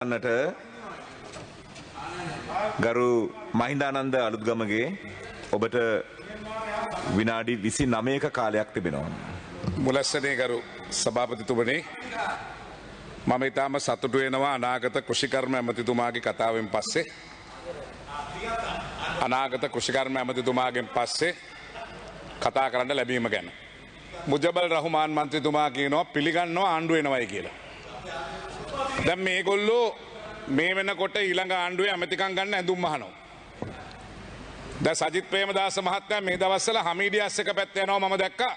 න්නට ගරු මහින්දානන්ද අලුත්ගමගේ ඔබට විනාඩි 29ක කාලයක් තිබෙනවා. මුලස්සනේ ගරු සභාපතිතුමනි මම ඊටම සතුටු වෙනවා අනාගත කෘෂිකර්ම ඇමතිතුමාගේ කතාවෙන් පස්සේ අනාගත කෘෂිකර්ම ඇමතිතුමාගෙන් පස්සේ කතා කරන්න ලැබීම ගැන. මුජබල් රහමාන් මන්ත්‍රීතුමා කියනවා පිළිගන්නවා ආණ්ඩුව එනවයි කියලා. දැන් මේගොල්ලෝ මේ වෙනකොට ඊළඟ ආණ්ඩුවේ ඇමතිකම් ගන්න ඇඳුම් අහනවා. දැන් සජිත් ප්‍රේමදාස මහත්තයා මේ දවස්වල හමීඩියස් එක පැත්ත යනවා මම දැක්කා.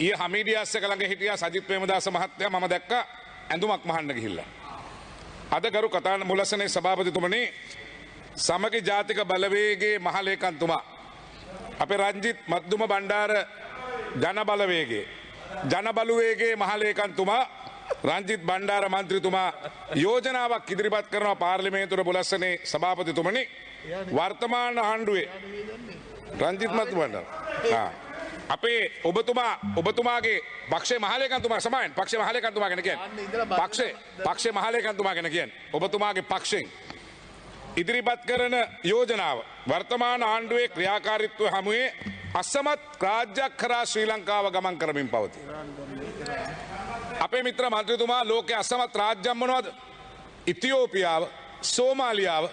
ඊයේ හමීඩියස් එක ළඟ හිටියා සජිත් ප්‍රේමදාස මහත්තයා මම දැක්කා ඇඳුමක් මහන්න ගිහිල්ලා. අද ගරු කතාන මුලසනේ සභාපතිතුමනි සමගි ජාතික බලවේගයේ මහලේකම්තුමා අපේ රංජිත් මද්දුම බණ්ඩාර ජන බලවේගයේ මහලේකම්තුමා රංජිත් බණ්ඩාර මන්ත්‍රීතුමා යෝජනාවක් ඉදිරිපත් කරනවා පාර්ලිමේන්තුවේ බුලස්සනේ සභාපතිතුමනි වර්තමාන ආණ්ඩුවේ රංජිත් මද්දුම බණ්ඩාර අපේ ඔබතුමාගේ පක්ෂේ මහලේකම්තුමා සමායන් පක්ෂේ මහලේකම්තුමා ගැන කියන්නේ පක්ෂේ මහලේකම්තුමා ගැන කියන්නේ ඔබතුමාගේ පක්ෂෙන් ඉදිරිපත් කරන යෝජනාව වර්තමාන ආණ්ඩුවේ ක්‍රියාකාරීත්වය හමුවේ අසමත් රාජ්‍යයක් කරා ශ්‍රී ලංකාව ගමන් කරමින් පවතී. අපේ මිත්‍ර මන්ත්‍රීතුමා ලෝකයේ අසමත් රාජ්‍යම් මොනවද? ඉතියෝපියාව, සෝමාලියාව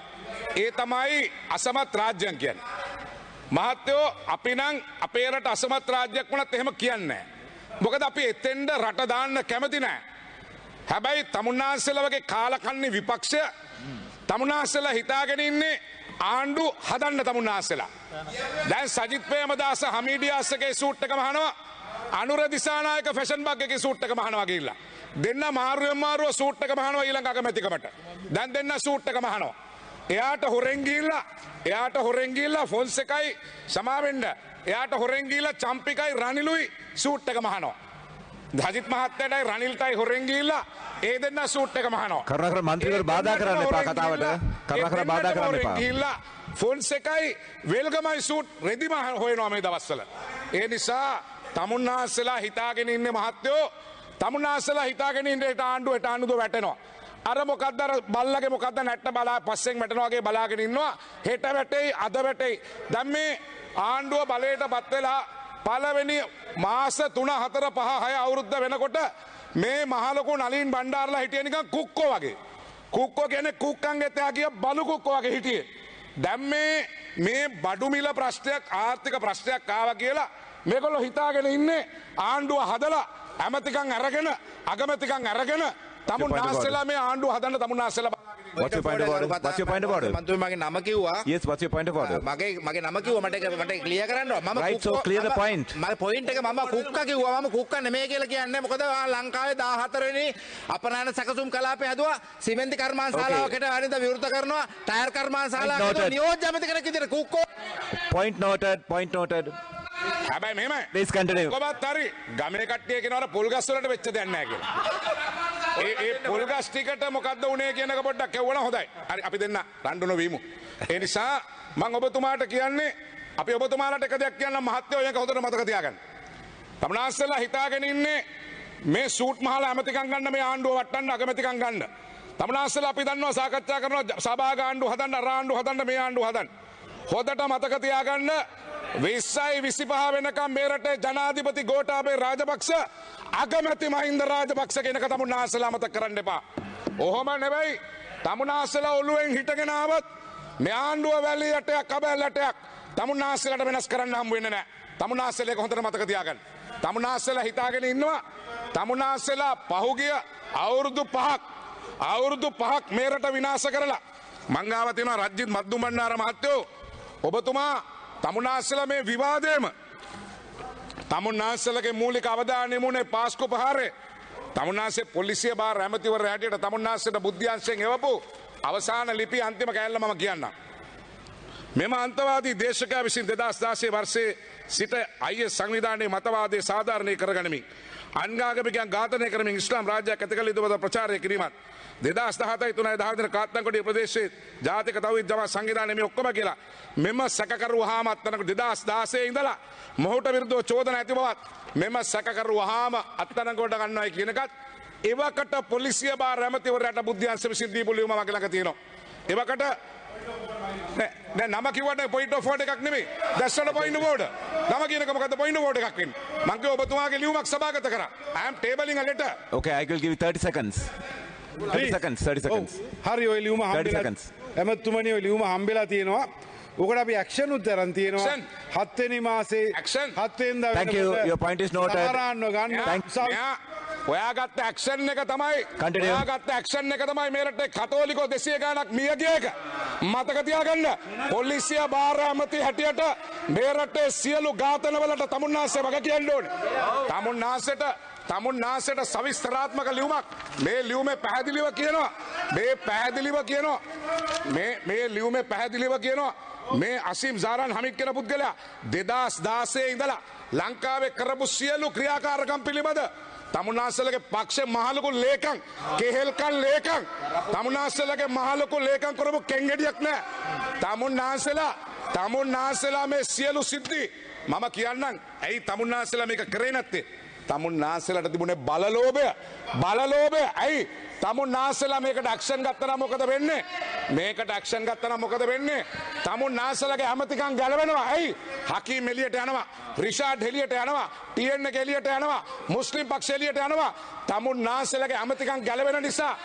ඒ තමයි අසමත් රාජ්‍යම් කියන්නේ. මහත්තයෝ අපි නම් අපේ රට අසමත් රාජ්‍යයක් වුණත් එහෙම කියන්නේ නැහැ. මොකද අපි එතෙන්ද රට දාන්න කැමති නැහැ. හැබැයි තමුන්නාන්සේලා වගේ කාලකන්ණි විපක්ෂය තමුන්නාන්සේලා හිතාගෙන ඉන්නේ ආණ්ඩු හදන්න තමුන්නාන්සේලා. දැන් සජිත් ප්‍රේමදාස හමීඩියාස්ගේ සූට් එක මහනවා අනුර දිසානායක ෆැෂන් බග් එකේ සූට් එක මහනවා ගිහිල්ලා. දෙන්න මාරුව සූට් එක මහනවා ඊළඟ අගමැතිකමට. දැන් දෙන්න සූට් එක මහනවා. එයාට හොරෙන් ගිහිල්ලා ෆොන්සේකයි සමාවෙන්න. එයාට හොරෙන් ගිහිල්ලා චම්පිකයි රනිලුයි සූට් එක මහනවා. සජිත් මහත්තයාටයි රනිල්ටයි හොරෙන් ගිහිල්ලා ඒ දෙන්න සූට් එක මහනවා. කරුණාකර මන්ත්‍රීවරු බාධා කරන්න එපා කතාවට. කරුණාකර බාධා කරන්න එපා. ගිහිල්ලා ෆොන්සේකයි වෙල්ගමයි සූට් රෙදි හොයනවා මේ දවස්වල. ඒ නිසා තමුන්නාන්සලා හිතාගෙන ඉන්නේ මහත්තයෝ තමුන්නාන්සලා හිතාගෙන ඉන්නේ හෙට ආණ්ඩුව වැටෙනවා. අර මොකද්ද අර බල්ලගේ මොකද්ද නැට්ට බලා පස්සෙන් වැටෙනවා වගේ බලාගෙන ඉන්නවා. හෙට වැටෙයි අද වැටෙයි. දැන් මේ ආණ්ඩුව බලයටපත් වෙලා පළවෙනි මාස 3 4 5 6 අවුරුද්ද වෙනකොට මේ මහලොකු නලින් බණ්ඩාරලා හිටිය නිකන් කුක්කෝ වගේ. කුක්කෝ කියන්නේ කුක්කන්ගේ තෑ කිය බලු කුක්කෝ වගේ හිටියේ. දැන් මේ බඩු මිල ප්‍රශ්නයක් ආර්ථික ප්‍රශ්නයක් ආවා කියලා මේගොල්ලෝ හිතාගෙන ඉන්නේ ආණ්ඩුව හදලා ඇමතිකම් අරගෙන අගමැතිකම් අරගෙන තමුන්නාන්සේලා මේ ආණ්ඩුව හදන්න තමුන්නාන්සේලා What's your point of order? What's your point of order? මන්ත්‍රී මගේ නම කිව්වා. Yes, what's your point of order? මගේ නම කිව්වා මට ක්ලියර් කරන්න ඕන. මම Right, so clear the point. මගේ පොයින්ට් එක මම කුක්කා කිව්වා. මම කුක්කා නෙමෙයි කියලා කියන්නේ. මොකද ලංකාවේ 14 වෙනි අපනයන සැකසුම් කලාපේ හැදුවා. සිමෙන්ති කර්මාන්තශාලාවකට අනිද විවෘත කරනවා. ටයර් කර්මාන්තශාලාවකට නියෝජ්‍ය ඇමති කෙනෙක් විදිහට කුක්කෝ. Point noted. හැබැයි මෙහෙමයි. Please continue. කොහොමත් හරි ගමේ කට්ටිය කියනවා පොල් ගස් වලට වෙච්ච දෙයක් නැහැ කියලා. ඒ පොල් ගස් ටිකට මොකද්ද උනේ කියන එක පොඩ්ඩක් කියවුවනම් හොඳයි. හරි අපි දෙන්න රණ්ඩුන වීමු. ඒ නිසා මම ඔබතුමාට කියන්නේ අපි ඔබතුමාලට එක දෙයක් කියන්නම් මහත්තයෝ මේක හොඳට මතක තියාගන්න. තමුන්නාන්සේලා හිතාගෙන ඉන්නේ මේ සූට් මහලා ඇමතිකම් ගන්න මේ ආණ්ඩුව වටන්න අගමැතිකම් ගන්න. තමුන්නාන්සේලා අපි දන්නවා සාකච්ඡා කරනවා සභාග ආණ්ඩුව හදන්න අර ආණ්ඩුව හදන්න මේ ආණ්ඩුව හදන්න. හොඳට මතක තියාගන්න 2025 වෙනකම් මේ රටේ ජනාධිපති ගෝඨාභය රාජපක්ෂ අගමැති මහින්ද රාජපක්ෂ කෙනක තමුන්නාන්සලා මතක කරන්න එපා. ඔහොම නෙවෙයි තමුන්නාන්සලා ඔළුවෙන් හිටගෙන ආවත් මේ ආණ්ඩුව වැලි යටයක් අබැල් යටයක් තමුන්නාන්සලාට වෙනස් කරන්න හම්බ වෙන්නේ නැහැ. තමුන්නාන්සලා ඒක හොඳට මතක තියාගන්න. තමුන්නාන්සලා හිතාගෙන ඉන්නවා තමුන්නාන්සලා පහුගිය අවුරුදු 5ක් මේ රට විනාශ කරලා මංගාව තියෙනවා රජ්ජිත් මද්දුම් බණ්ඩාර මහත්තයෝ ඔබතුමා තමුන්නාන්සලා මේ විවාදයේම තමුන්නාන්සලාගේ මූලික අවධානය යොමුනේ පාස්කු ප්‍රහාරේ තමුන්නාන්සේ පොලිසිය බාර ඇමතිවරයා හැටියට තමුන්නාන්සේට බුද්ධ්‍යංශයෙන් එවපු අවසාන ලිපි අන්තිම කෑල්ල මම කියන්නම්. මෙම අන්තවාදී දේශකයා විසින් 2016 වර්ෂයේ සිට IS සංවිධානයේ මතවාදයේ සාධාරණය කරගනිමින් අන්ගාගමිකයන් ඝාතනය කරමින් ඉස්ලාම් රාජ්‍යයක් ඇති කළ යුතුව ප්‍රචාරය කිරීමත් 2017 3 10 කාත්නකොඩිය ප්‍රදේශයේ ජාතික තවහිද් ජමාත් සංවිධානය මේ ඔක්කොම කියලා මෙම සැකකරුවාම අත්අඩංගුවට 2016 ඉඳලා මොහුට විරුද්ධව චෝදනා ඇති බවත් මෙම සැකකරුවාම අත්අඩංගුවට ගන්නවයි කියන එකත් එවකට පොලිසිය භාර ඇමතිවරයාට බුද්ධ්‍යංශ විසින් දීපු ලියුම මගේ ළඟ තියෙනවා. එවකට නෑ නම කිව්වට පොයින්ට් ඔෆ් ඕඩර් එකක් නෙමෙයි. that's not a point of order. නම කියනක මොකද්ද පොයින්ට් ඔෆ් ඕඩර් එකක් වෙන්නේ? මං කිව්වා ඔබතුමාගේ ලියුමක් සභාගත කරා. I am tabling a letter. Okay, I will give you 30 seconds. 30 seconds, 30 seconds. හරි ඔය ලියුම 30 හම්බෙලා seconds. ඇමතුමනි ඔය ලියුම හම්බෙලා තියෙනවා. උකට අපි ඇක්ෂන් උත් අරන් තියෙනවා. Action. 7 වෙනි මාසේ Action. 7 වෙනිදා Thank you. Your point is noted. සාරාන්ව ගන්න. මෙයා ඔයාගත්ත ඇක්ෂන් එක තමයි Continue. ඔයාගත්ත ඇක්ෂන් එක තමයි මේ රටේ කතෝලිකෝ 200 ගාණක් මිය ගිය එක. මතක තියාගන්න. පොලිසිය භාර ඇමති හැටියට මේ රටේ සියලු ඝාතනවලට තමුන්නාන්සේ වග කියන්න ඕනේ. තමුන්නාන්සේට සවිස්තරාත්මක ලියුමක් මේ ලියුමේ පැහැදිලිව කියනවා. මේ ලියුමේ පැහැදිලිව කියනවා. මේ අසීම් සාරන් හමිත් කියන පුද්ගලයා 2016 ඉඳලා ලංකාවේ කරපු සියලු ක්‍රියාකාරකම් පිළිබඳ තමුන්නාන්සේලගේ පක්ෂේ මහලොකු ලේකම් කෙහෙල්කන් ලේකම් තමුන්නාන්සේලගේ මහලොකු ලේකම් කරපු කෙන්ගෙඩියක් නෑ. තමුන්නාන්සේලා මේ සියලු සිද්ධි මම කියන්නම්. ඇයි තමුන්නාන්සේලා මේක කරේ නැත්තේ? තමුන්නාන්සේලාට තිබුණේ බලලෝභය. ඇයි තමුන්නාන්සේලා මේකට ඇක්ෂන් ගත්තා නම් මොකද වෙන්නේ? තමුන්නාන්සේලාගේ ඇමතිකම් ගැලවෙනවා. ඇයි? හකීම් එළියට යනවා, රිෂාඩ් එළියට යනවා, ටීඑන් එක එළියට යනවා, මුස්ලිම් පක්ෂ එළියට යනවා. තමුන්නාන්සේලාගේ ඇමතිකම් ගැලවෙන නිසා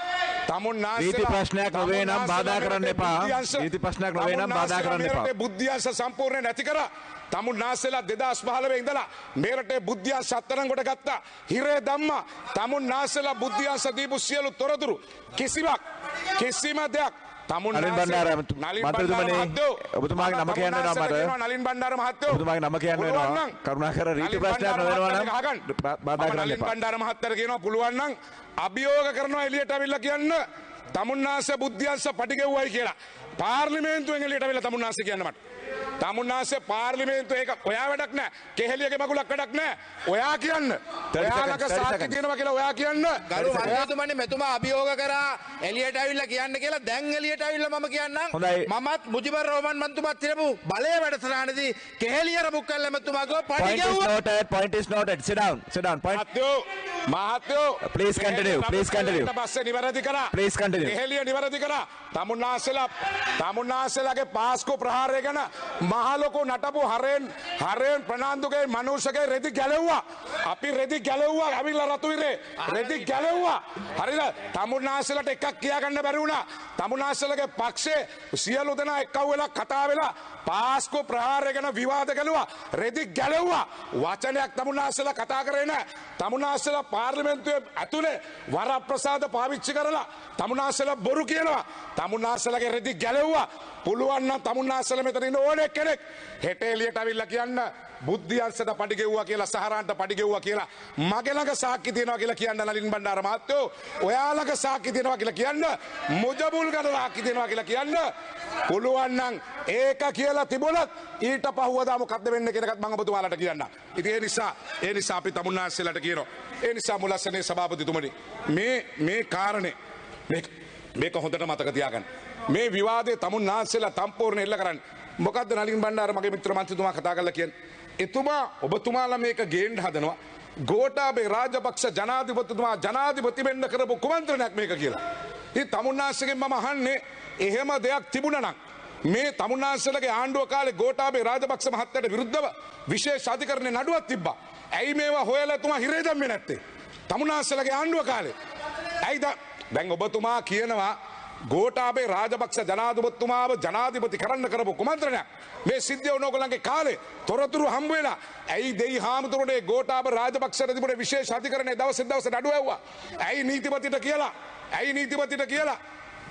නීති ප්‍රශ්නයක් නොවේ නම් බාධා කරන්න එපා. නීති ප්‍රශ්නයක් නොවේ නම් බාධා කරන්න එපා. බුද්ධ්‍යංශ සම්පූර්ණ නැති කරා. තමුන්නාන්සේලා 2015 ඉඳලා මේ රටේ බුද්ධ්‍යංශ අත්අඩංගුවට ගත්තා. හිරේ දැම්මා. තමුන්නාන්සේලා බුද්ධ්‍යංශ දීපු සියලු තොරතුරු කිසිම දෙයක් නලින් බණ්ඩාර මන්ත්‍රීතුමනි ඔබතුමාගේ නම කියන්න වෙනවා මට. නලින් බණ්ඩාර මහත්තයෝ ඔබතුමාගේ නම කියන්න වෙනවා. කරුණාකර රීති ප්‍රශ්නයක් නොවෙනවා නම් බාධා කරන්න නලින් එපා. බණ්ඩාර මහත්තයාට කියනවා පුළුවන් නම් අභියෝග කරනවා එළියට අවිල්ලා කියන්න තමුන්නාන්සේ බුද්ධ්‍යංශ පටිගෙව්වයි කියලා. පාර්ලිමේන්තුවෙන් එළියට අවිල්ලා තමුන්නාන්සේ කියන්න මට. තමුන්නාන්සේ පාර්ලිමේන්තුව ඒක ඔයා වැඩක් නෑ. කෙහෙලියගේ මගුලක් වැඩක් නෑ. ඔයා කියන්න. ඔයාලක සාක්ෂි තියෙනවා කියලා ඔයා කියන්න. ගරු මන්ත්‍රීතුමනි මෙතුමා අභියෝග කරා එළියට ඇවිල්ලා කියන්න කියලා. දැන් එළියට ඇවිල්ලා මම කියන්නම්. හොඳයි. මමත් මුජිබර් රෝමන් මන්තුමාත් තිරපු බලය වැඩසටහනේදී කෙහෙලිය රබුක්කල්ල මෙතුමා ගෝ Point is පටිගෙව්වා. noted. Point is noted. Sit down. Point. මහත්තයෝ Please continue. පස්සේ නිවැරදි කරා. Please continue. කෙහෙලිය නිවැරදි කරා. තමුන්නාන්සේලාගේ පාස්කු ප්‍රහාරය ගැන මහලොකු නටපු හරෙන් ප්‍රනාන්දුගේ මනුෂ්‍යගේ රෙදි ගැලෙව්වා. අපි රෙදි ගැලෙව්වා. ඇවිල්ලා රතුවිරේ රෙදි ගැලෙව්වා. හරිද? තමුන්නාන්සේලාට එකක් කියාගන්න බැරි වුණා. තමුන්නාන්සේලාගේ පක්ෂේ සියලු දෙනා එක්කව වෙලා කතා වෙලා පාස්කු ප්‍රහාරය ගැන විවාද ගැලුවා. රෙදි ගැලෙව්වා. වචනයක් තමුන්නාන්සේලා කතා කරේ නැහැ. තමුන්නාන්සේලා පාර්ලිමේන්තුවේ ඇතුලේ වරප්‍රසාද පාවිච්චි කරලා තමුන්නාන්සේලා බොරු කියනවා. තමුන්නාන්සේලාගේ රෙදි ගැලෙව්වා. පුළුවන් නම් තමුන්නාන්සේලා මෙතන ඉන්න ඕනේ කෙනෙක් හෙට එළියට අවිල්ලා කියන්න බුද්ධ්‍යංශයට පටිගෙව්වා කියලා සහරාන්ට පටිගෙව්වා කියලා මගේ ළඟ සාක්ෂි තියෙනවා කියලා කියන්න නලින් බණ්ඩාර මහත්තයෝ. ඔයාලගේ සාක්ෂි තියෙනවා කියලා කියන්න. මුජබුල් ගන්න සාක්ෂි තියෙනවා කියලා කියන්න. පුළුවන් නම් ඒක කියලා තිබුණත් ඊට පහුවදා මොකද්ද වෙන්නේ කියන එකත් මම ඔබතුමාලට කියන්න. ඉතින් ඒ නිසා අපි තමුන්නාන්සේලාට කියනවා. ඒ නිසා මුලස්සනේ සභාපතිතුමනි මේ කාරණේ මේක හොඳට මතක තියාගන්න. මේ විවාදේ තමුන්නාන්සේලා සම්පූර්ණ එල්ල කරන්න. මොකද්ද නලින් බණ්ඩාර මගේ මිත්‍ර මන්ත්‍රීතුමා කතා කරලා කියන්නේ? එතුමා ඔබතුමාලා මේක ගේන්න හදනවා. ගෝඨාභය රාජපක්ෂ ජනාධිපතිතුමා ජනාධිපති වෙන්න කරපු කුමන්ත්‍රණයක් මේක කියලා. ඉතින් තමුන්නාන්සේගෙන් මම අහන්නේ එහෙම දෙයක් තිබුණා නම් මේ තමුන්නාන්සේලගේ ආණ්ඩුව කාලේ ගෝඨාභය රාජපක්ෂ මහත්තයාට විරුද්ධව විශේෂ අධිකරණේ නඩුවක් තිබ්බා. ඇයි මේවා හොයලා එතුමා හිරේ දැම්මේ නැත්තේ? තමුන්නාන්සේලගේ ආණ්ඩුව කාලේ. ඇයිද? දැන් ඔබතුමා කියනවා ගෝඨාභය රාජපක්ෂ ජනාධිපතිතුමාව ජනාධිපති කරන්න කරපු කුමන්ත්‍රණයක් මේ සිද්ධිය ඕනෝගලන්ගේ කාලේ තොරතුරු හම්බ වෙලා ඇයි දෙයි හාමුදුරනේ ගෝඨාභය රාජපක්ෂට තිබුණේ විශේෂ අධිකරණයේ දවස් නඩුව ඇව්වා. ඇයි නීතිපතිට කියලා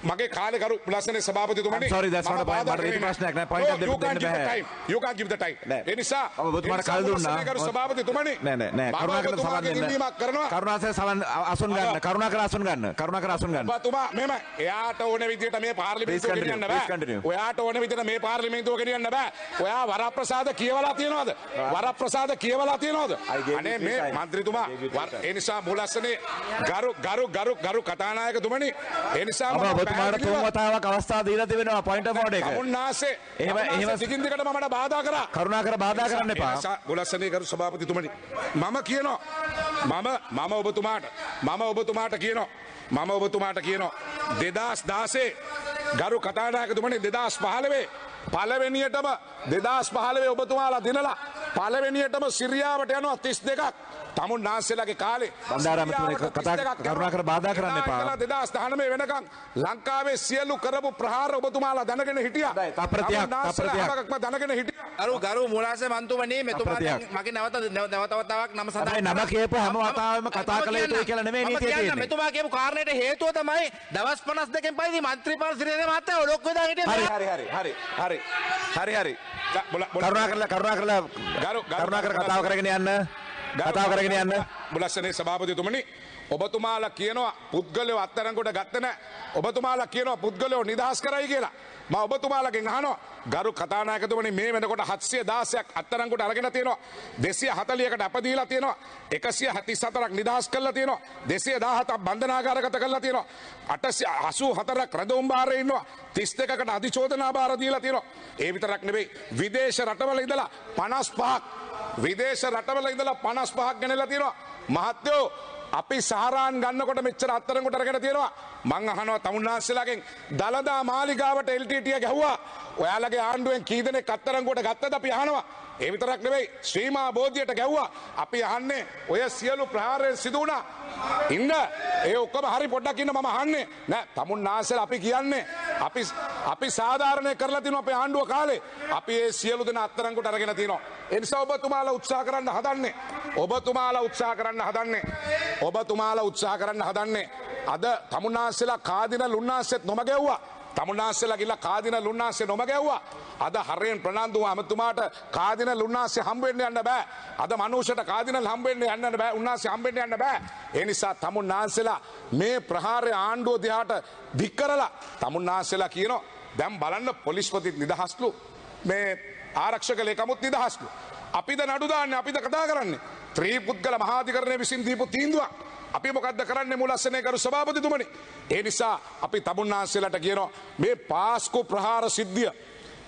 මගේ කාලේ කරු පුලස්සනේ සභාපතිතුමනි I'm sorry, that's not a point. මට රීති ප්‍රශ්නයක් නෑ. point එක දෙන්න බෑ. You can't give the time. ඒ නිසා ඔබතුමාට කල් දුන්නා. කරු සභාපතිතුමනි නෑ. කරුණාකර සමන් දෙන්න. කරුණාකර සමන් අසුන් ගන්න. කරුණාකර අසුන් ගන්න. ඔබතුමා මෙම එයාට ඕන විදිහට මේ පාර්ලිමේන්තුව ගෙනියන්න බෑ. ඔයාට ඕන විදිහට මේ පාර්ලිමේන්තුව ගෙනියන්න බෑ. ඔයා වරප්‍රසාද කියවලා තියනවද? අනේ මේ මන්ත්‍රීතුමා ඒ නිසා මුලස්සනේ ගරු කතානායකතුමනි ඒ නිසා ඔබතුමාට තුන් වතාවක් අවස්ථාව දීලා තිබෙනවා පොයින්ට් ඔෆ් ඕඩර් එක. තමුන්නාසේ එහෙම දිගින් දිගට මමට බාධා කරා. කරුණාකර බාධා කරන්න එපා. ගොලස්සනේ කරු සභාපතිතුමනි මම කියනවා මම ඔබතුමාට කියනවා 2016 ගරු කතානායකතුමනි 2015 පළවෙනියටම 2015 ඔබතුමාලා දිනලා පළවෙනියටම සිරියාවට යනවා 32ක් තමුන් නාන්සේලාගේ කාලේ බණ්ඩාරාමතුමනි කරුණාකර බාධා කරන්න එපා. 2019 වෙනකන් ලංකාවේ සියලු කරපු ප්‍රහාර ඔබතුමාලා දැනගෙන හිටියා. තප්‍රතියක් දැනගෙන හිටියා. ගරු මුලාසේ මන්තුමනි මෙතුමා මගේ නැවත වතාවක් නම සඳහන් නම කියපු හැම වතාවෙම කතා කළ යුතුයි කියලා නෙමෙයි නීතිය තියෙන්නේ. මෙතුමා කියපු කාරණේට හේතුව තමයි දවස් 52කින් පස්සේ මන්ත්‍රීපාල සිරිදේ මහත්තයා ඔලොක් වෙලා හිටියේ. හරි. කරුණාකර කතාව කරගෙන යන්න. බුලස්සනේ සභාපතිතුමනි ඔබතුමාලා කියනවා පුද්ගලයෝ අත්අඩංගුවට ගත්ත නැහැ. ඔබතුමාලා කියනවා පුද්ගලයෝ නිදහස් කරයි කියලා. මම ඔබතුමාලාගෙන් අහනවා ගරු කතානායකතුමනි මේ වෙනකොට 716ක් අත්අඩංගුවට අරගෙන තියෙනවා. 240කට අප දීලා තියෙනවා. 174ක් නිදහස් කරලා තියෙනවා. 217ක් බන්ධනාගාරගත කරලා තියෙනවා. 884ක් රැඳවුම් භාරේ ඉන්නවා. 32කට අධිචෝදනා භාර දීලා තියෙනවා. ඒ විතරක් නෙවෙයි විදේශ රටවල ඉඳලා 55ක් ගෙනලා තියෙනවා. මහත්තයෝ අපි සහරාන් ගන්නකොට මෙච්චර අත්තරංගුට අරගෙන තියෙනවා. මං අහනවා තමුන්නාන්සේලාගෙන් දලදා මාලිගාවට LTT ගැහුවා. ඔයාලගේ ආණ්ඩුවෙන් කී දෙනෙක් අත්තරංගුවට ගත්තද අපි අහනවා. ඒ විතරක් නෙවෙයි ශ්‍රීමා බෝධියට ගැහුවා. අපි අහන්නේ ඔය සියලු ප්‍රහාරයන් සිදු වුණා. ඉන්න ඒ ඔක්කොම හරි පොඩ්ඩක් ඉන්න මම අහන්නේ නෑ තමුන්නාන්සේලා අපි කියන්නේ අපි සාධාරණය කරලා තිනවා අපේ ආණ්ඩුව කාලේ. අපි ඒ සියලු දෙනා අත්තරංගුට අරගෙන තිනවා. ඒ නිසා ඔබතුමාලා උත්සාහ කරන්න හදන්නේ අද තමුන්නාන්සේලා කාදින ලුන්නාන්සෙත් නොම ගැව්වා. තමුන්නාන්සේලා ගිල්ලා කාදින ලුන්නාන්සේ නොම ගැව්වා. අද හරයෙන් ප්‍රනාන්දු අමතුමාට කාදින ලුන්නාන්සේ හම්බ වෙන්න යන්න බෑ. අද මනුෂ්‍යට කාදිනල් හම්බ වෙන්න යන්න බෑ. උන්නාන්සේ හම්බ වෙන්න යන්න බෑ. ඒ නිසා තමුන්නාන්සේලා මේ ප්‍රහාරය ආණ්ඩුව දිහාට දික් කරලා තමුන්නාන්සේලා කියනවා දැන් බලන්න පොලිස්පතිත් නිදහස්ලු මේ ආරක්ෂක ලේකමුත් නිදහස්ලු. අපිද නඩු දාන්නේ අපිද කතා කරන්නේ ත්‍රිපුද්ගල මහාධිකරණය විසින් දීපු තීන්දුවක්. අපි මොකද්ද කරන්නේ මුලස්සනේ කරු සභාපතිතුමනි. ඒ නිසා අපි තමුන්නාන්සේලාට කියනවා මේ පාස්කු ප්‍රහාර සිද්ධිය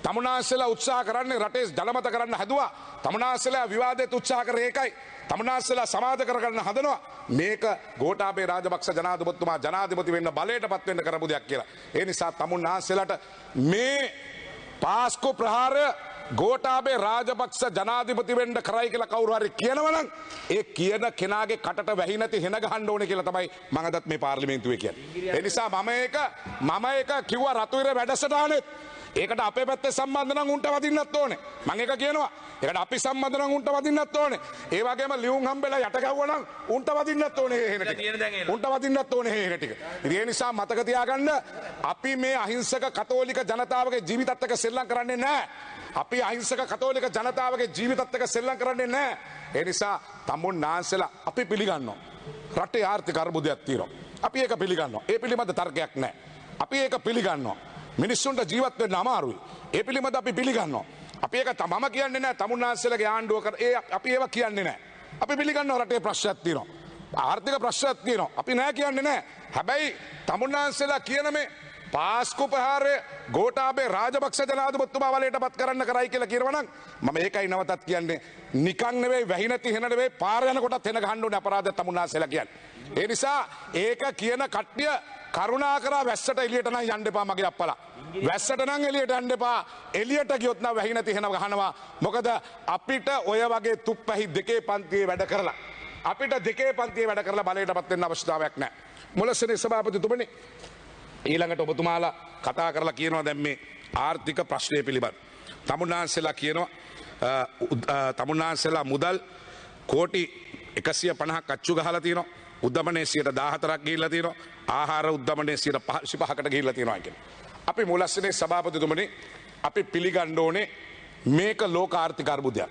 තමුන්නාන්සේලා උත්සාහ කරන්නේ රටේ ජනමත කරන්න හැදුවා. තමුන්නාන්සේලා විවාදයට උත්සාහ කරේ ඒකයි. තමුන්නාන්සේලා සමාද කරගන්න හදනවා මේක ගෝඨාභය රාජපක්ෂ ජනාධිපතිතුමා ජනාධිපති වෙන්න බලයටපත් වෙන්න කරපු දෙයක් කියලා. ඒ නිසා තමුන්නාන්සේලාට මේ පාස්කු ප්‍රහාරය ගෝඨාභය රාජපක්ෂ ජනාධිපති වෙන්න කරයි කියලා කවුරු හරි කියනවනම් ඒ කියන කෙනාගේ කටට වැහි නැති හෙන ගහන්න ඕනේ කියලා තමයි මම අදත් මේ පාර්ලිමේන්තුවේ කියන්නේ. ඒ නිසා මම ඒක කිව්වා රතුයිර වැඩසටහනෙත් ඒකට අපේ පැත්තේ සම්බන්ධ නම් උන්ට වදින්නත් ඕනේ. මම ඒක කියනවා. ඒකට අපි සම්බන්ධ නම් උන්ට වදින්නත් ඕනේ. ඒ වගේම ලියුම් හම්බෙලා යට ගැව්වනම් උන්ට වදින්නත් ඕනේ හේන ටික. උන්ට වදින්නත් ඕනේ හේන ටික. ඉතින් ඒ නිසා මතක තියාගන්න අපි මේ අහිංසක කතෝලික ජනතාවගේ ජීවිතත් එක්ක සෙල්ලම් කරන්නේ නැහැ. අපි අහිංසක කතෝලික ජනතාවගේ ජීවිතත් එක්ක සෙල්ලම් කරන්නේ නැහැ. ඒ නිසා තමුන්නාන්සේලා අපි පිළිගන්නවා. රටේ ආර්ථික අර්බුදයක් තියෙනවා. අපි ඒක පිළිගන්නවා. ඒ පිළිබඳ තර්කයක් නැහැ. අපි ඒක පිළිගන්නවා. මිනිස්සුන්ට ජීවත් වෙන්න අමාරුයි. ඒ පිළිබඳ අපි පිළිගන්නවා. අපි ඒක මම කියන්නේ නැහැ තමුන්නාන්සේලාගේ ආණ්ඩුව අපි ඒව කියන්නේ නැහැ. අපි පිළිගන්නවා රටේ ප්‍රශ්නයක් තියෙනවා. ආර්ථික ප්‍රශ්නයක් තියෙනවා. අපි නැහැ කියන්නේ නැහැ. හැබැයි තමුන්නාන්සේලා කියන මේ පාස්කු ප්‍රහාරය ගෝඨාභය රාජපක්ෂ ජනාධිපතිතුමා වලයටපත් කරන්න කරයි කියලා කියනවනම් මම ඒකයි නවතත් කියන්නේ නිකන් නෙවෙයි වැහි නැති හෙන නෙවෙයි පාර යනකොටත් හෙන ගහන්න ඕනේ අපරාධයක් තමුන්නාන්සේලා කියන්නේ. ඒ නිසා ඒක කියන කට්ටිය කරුණාකරලා වැස්සට එළියට නම් යන්න එපා මගේ අප්පලා. වැස්සට නම් එළියට යන්න එපා. එළියට ගියොත් නම් වැහි නැති හෙන ගහනවා. මොකද අපිට ඔය වගේ තුප්පැහි දෙකේ පන්තියේ වැඩ කරලා බලයටපත් වෙන්න අවශ්‍යතාවයක් නැහැ. මුලස්සනේ සභාපතිතුමනි ඊළඟට ඔබතුමාලා කතා කරලා කියනවා දැන් මේ ආර්ථික ප්‍රශ්නය පිළිබඳ. තමුන්නාන්සේලා කියනවා තමුන්නාන්සේලා මුදල් කෝටි 150ක් අච්චු ගහලා තියෙනවා. උද්දමනයේ 14ක් ගිහිල්ලා තියෙනවා. ආහාර උද්දමනයේ 55කට ගිහිල්ලා තියෙනවා කියලා. අපි මුලස්සනේ සභාපතිතුමනි අපි පිළිගන්න ඕනේ මේක ලෝක ආර්ථික අර්බුදයක්.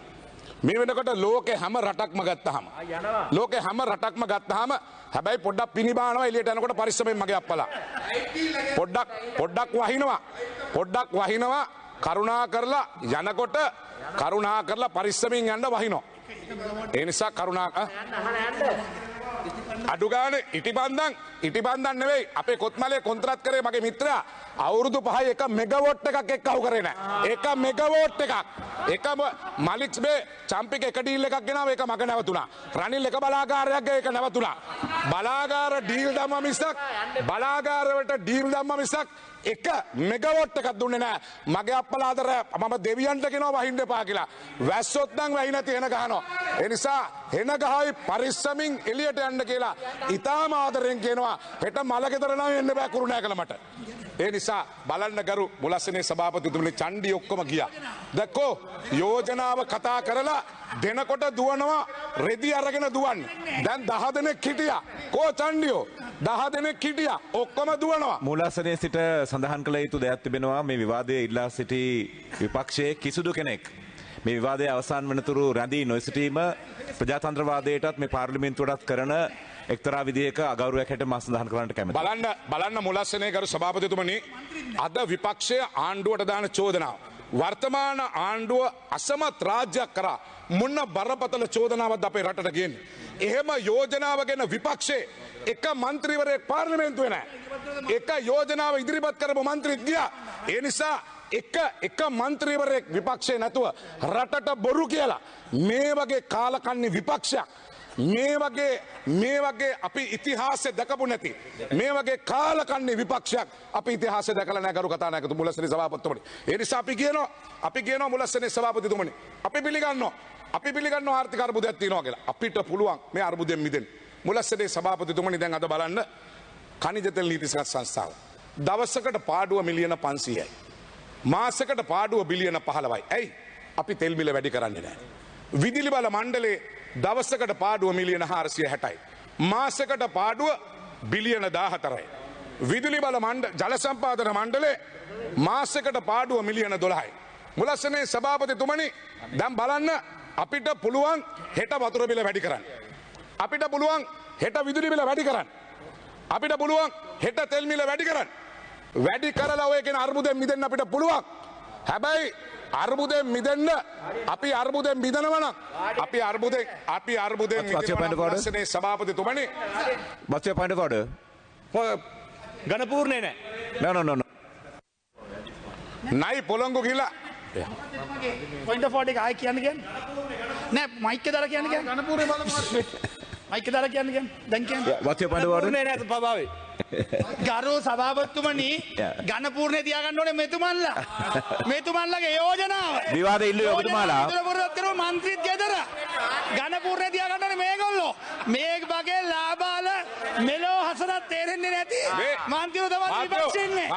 මේ වෙනකොට ලෝකේ හැම රටක්ම ගත්තාම හැබැයි පොඩ්ඩක් පිනිබානවා එළියට යනකොට පරිස්සමෙන් මගේ අප්පලා. පොඩ්ඩක් වහිනවා කරුණා කරලා යනකොට කරුණා කරලා පරිස්සමෙන් යන්න වහිනවා. ඒ නිසා අඩුගානේ ඉටිබන්දන් නෙවෙයි අපේ කොත්මලේ කොන්ත්‍රාත් කරේ මගේ මිත්‍රයා අවුරුදු 5 එක මෙගාවොට් එකක් එක්කව කරේ නෑ. එක මෙගාවොට් එකක්. එක මලික්ස් බේ චම්පික එක ඩීල් එකක් ගෙනාව ඒක මග නැවතුණා. රනිල් එක බලාගාරයක් ගියා ඒක නැවතුණා. බලාගාර ඩීල් දැම්ම මිසක් බලාගාර වලට ඩීල් දැම්ම මිසක් එක මෙගාවොට් එකක් දුන්නේ නෑ. මගේ අප්පලා අතර මම දෙවියන්ට කියනවා වහින්න එපා කියලා. වැස්සොත් නම් වැහි නැති එන ගහනවා. ඒ නිසා එන ගහයි පරිස්සමින් එළියට යන්න කියලා ඉතාම ආදරෙන් කියනවා. හෙට මලගෙදර නම් එන්න බෑ කුරුණෑකල මට. ඒ නිසා බලන්න ගරු මුලස්සනේ සභාපතිතුමනි චණ්ඩි ඔක්කොම ගියා. දැක්කෝ යෝජනාව කතා කරලා දෙනකොට දුවනවා රෙදි අරගෙන දුවන්නේ. දැන් 10 දෙනෙක් හිටියා. කෝ චණ්ඩියෝ 10 දෙනෙක් හිටියා. ඔක්කොම දුවනවා. මූලාසනයේ සිට සඳහන් කළ යුතු දෙයක් තිබෙනවා. මේ විවාදයේ ඉල්ලා සිටි විපක්ෂයේ කිසිදු කෙනෙක් මේ විවාදයේ අවසන් වෙනතුරු රැඳී නොසිටීම ප්‍රජාතන්ත්‍රවාදයටත් මේ පාර්ලිමේන්තුවටත් කරන එක්තරා විදිහක අගෞරවයක් හැට මා සඳහන් කරන්නට කැමතියි. බලන්න මුලස්සනේ ගරු සභාපතිතුමනි අද විපක්ෂය ආණ්ඩුවට දාන චෝදනාව වර්තමාන ආණ්ඩුව අසමත් රාජ්‍යයක් කරා මොන බරපතල චෝදනාවක්ද අපේ රටට ගේන්නේ. එහෙම යෝජනාව ගැන විපක්ෂයේ එක මන්ත්‍රීවරයෙක් පාර්ලිමේන්තුවේ නැහැ. එක යෝජනාව ඉදිරිපත් කරපු මන්ත්‍රීත් ගියා. ඒ නිසා එක මන්ත්‍රීවරයෙක් විපක්ෂේ නැතුව රටට බොරු කියලා මේ වගේ කාලකන්ණි විපක්ෂයක් මේ වගේ අපි ඉතිහාසය දැකපු නැති මේ වගේ කාලකන්ණි විපක්ෂයක් අපි ඉතිහාසය දැකලා නැහැ ගරු කතානායකතුමනි මුලස්සනේ සභාපතිතුමනි. ඒ නිසා අපි කියනවා මුලස්සනේ සභාපතිතුමනි අපි පිළිගන්නවා ආර්ථික අර්බුදයක් තියෙනවා කියලා. අපිට පුළුවන් මේ අර්බුදයෙන් මිදෙන්න. මුලස්සනේ සභාපතිතුමනි දැන් අද බලන්න ඛනිජ තෙල් නීතිගත සංස්ථාව දවසකට පාඩුව මිලියන 500යි. මාසකට පාඩුව බිලියන 15යි. ඇයි අපි තෙල් මිල වැඩි කරන්නේ නැහැ. විදුලි බල මණ්ඩලයේ දවසකට පාඩුව මිලියන 460යි. මාසකට පාඩුව බිලියන 14යි. විදුලි බල ජල සම්පාදන මණ්ඩලයේ මාසකට පාඩුව මිලියන 12යි. මුලස්සනේ සභාපතිතුමනි දැන් බලන්න අපිට පුළුවන් හෙට වතුර බිල වැඩි කරන්න. අපිට පුළුවන් හෙට විදුලි බිල වැඩි කරන්න. අපිට පුළුවන් හෙට තෙල් මිල වැඩි කරන්න. වැඩි කරලා ඔය කියන අර්බුදයෙන් මිදෙන්න අපිට පුළුවන්. හැබැයි අර්බුදයෙන් මිදෙන්න අපි අර්බුදයෙන් මිදනවා නම් අපි අර්බුදයෙන් මිදෙන්නේ සභාපතිතුමනි. What's your point of order? ගණපූර්ණේ නෑ. No. නයි පොළොංගු ගිහලා පොයින්ට් ඔෆ් ඕඩර් එක ආයි කියන්නේ නෑ මයික් එක දාලා කියන්නේ ගණපූර්ණේ බලමු. මයික් එක දාලා කියන්නේ දැන් කියන්නේ. What's your point of order? නෑ පබාවේ. ගරු සභාපතිතුමනි ගණපූර්ණේ තියාගන්න ඕනේ මෙතුමන්ලගේ යෝජනාව. විවාදේ ඉල්ලුවේ ඔබතුමාලා. මන්ත්‍රීත් ගෙදර ගණපූර්ණේ තියාගන්න ඕනේ මේගොල්ලෝ. මේ වගේ ලාභාල මෙලෝ හසරත් තේරෙන්නේ නැති මන්ත්‍රීව තමයි විපක්ෂේ ඉන්නේ.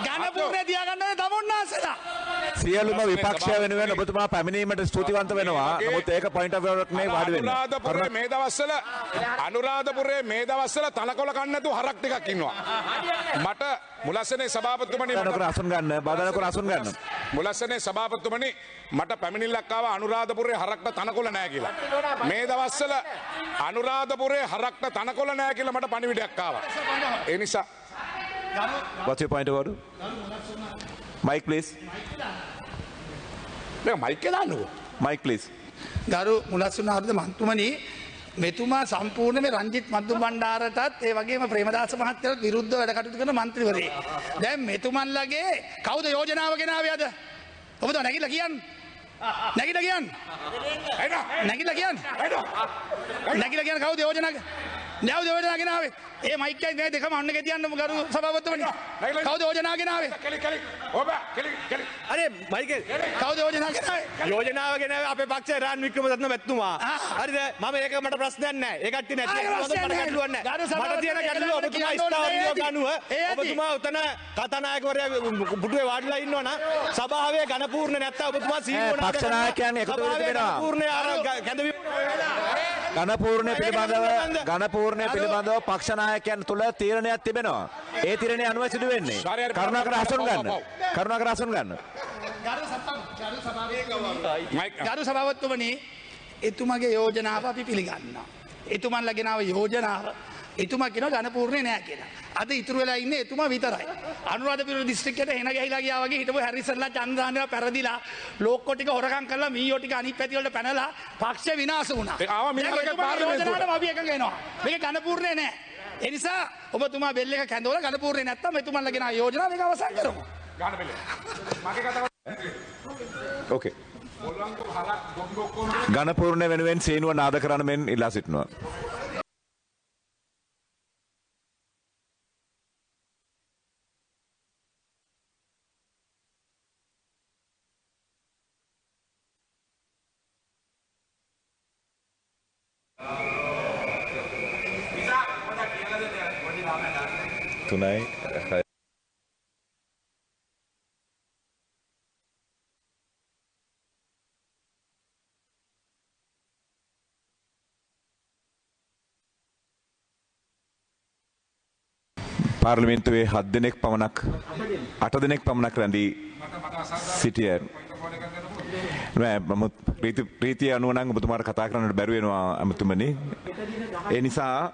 ගණපූර්ණේ තියාගන්න ඕනේ තමුන්නාසලා. සියලුම විපක්ෂය වෙනුවෙන් ඔබතුමා පැමිණීමට ස්තුතිවන්ත වෙනවා. නමුත් ඒක point of order නේ වාඩි වෙන්න. අනුරාධපුරේ මේ දවස්වල තනකොළ කන්න නැතුව හරක් ටිකක් ඉන්නවා. මට මුලස්සනේ සභාපතිතුමනි බාධනකර අසුන් ගන්න. මුලස්සනේ සභාපතිතුමනි මට පැමිණිල්ලක් ආවා අනුරාධපුරේ හරක්ට තනකොළ නැහැ කියලා. මේ දවස්වල අනුරාධපුරේ හරක්ට තනකොළ නැහැ කියලා මට පණිවිඩයක් ආවා. ඒ නිසා What's your point of order? Mic please. මේ මයික් එක දාන්නකෝ. Mic please. ගරු මුලස්සුන ආර්ද මන්තුමනි මෙතුමා සම්පූර්ණයෙන්ම රංජිත් මද්දු බණ්ඩාරටත් ඒ වගේම ප්‍රේමදාස මහත්තයාට විරුද්ධව වැඩ කටයුතු කරන മന്ത്രിවරයෙක්. දැන් මෙතුමන්ලගේ කවුද යෝජනාව ගෙනාවේ අද? ඔබතුමා නැගිටලා කියන්න. නැගිටලා කියන්න. නැගිටලා කියන්න. නැගිටලා කියන්න කවුද යෝජනා ගෙනාවේ? ඒ මයික් එකයි මේ දෙකම අන්න ගෙතියන්න ගරු සභාපතිතුමනි. කවුද යෝජනා ගෙනාවේ? අනේ මයිකල් කවුද යෝජනා ගෙනාවේ? යෝජනාව ගෙනාවේ අපේ පක්ෂයේ රාන් වික්‍රමරත්න මැතිතුමා. හරිද? මම ඒක මට ප්‍රශ්නයක් නැහැ. ඒ කට්ටිය නැති. මට ගැටලුවක් නැහැ. මට තියෙන ගැටලුව ඔබතුමා ස්ථාවරිය ගනුව ඔබතුමා උතන කතානායකවරයා පුටුවේ වාඩිලා ඉන්නවා නම් සභාවේ ඝනපූර්ණ නැත්තම් ඔබතුමා සීමුවන පක්ෂ නායකයන් එකතු වෙලා තිබෙනවා. ඝනපූර්ණය පිළිබඳව පක්ෂ නායකයන් තුල තීරණයක් තිබෙනවා. ඒ තීරණය අනුව සිදු වෙන්නේ. කරුණාකර අසුන් ගන්න. ගරු සභාපතිතුමනි එතුමගේ යෝජනාව අපි පිළිගන්නවා. එතුමන්ලා ගෙනාව යෝජනාව එතුමා කියනවා ඝනපූර්ණේ නෑ කියලා. අද ඉතුරු වෙලා ඉන්නේ එතුමා විතරයි. අනුරාධපුර දිස්ත්‍රික්කයට හෙන ගහලා ගියා වගේ හිටපු හැරිසන්ලා චන්ද්‍රාන්ලා පැරදිලා ලෝක්කෝ ටික හොරකම් කරලා මීයෝ ටික අනිත් පැති වලට පැනලා පක්ෂ විනාශ වුණා. ඒ ආවා මීහලගේ පාර්ලිමේන්තුවට. අපි එකඟ වෙනවා. මේක ඝනපූර්ණේ නෑ. ඒ නිසා ඔබතුමා බෙල් එක කැඳවලා ඝනපූර්ණේ නැත්තම් එතුමන්ලා ගෙන යෝජනා මේක අවසන් කරමු. ගන්න බෙල්ල. මගේ කතාව ඕකේ. ඝනපූර්ණ වෙනුවෙන් සේනුව නාද කරන්න මෙන් ඉල්ලා සිටිනවා. තුනයි පාර්ලිමේන්තුවේ 7 දෙනෙක් පමණක් 8 දෙනෙක් පමණක් රැඳී සිටිය නෑ ප්‍රීතිය අනුව නම් ඔබතුමාට කතා කරන්නට බැරි වෙනවා අමතුමනි. ඒ නිසා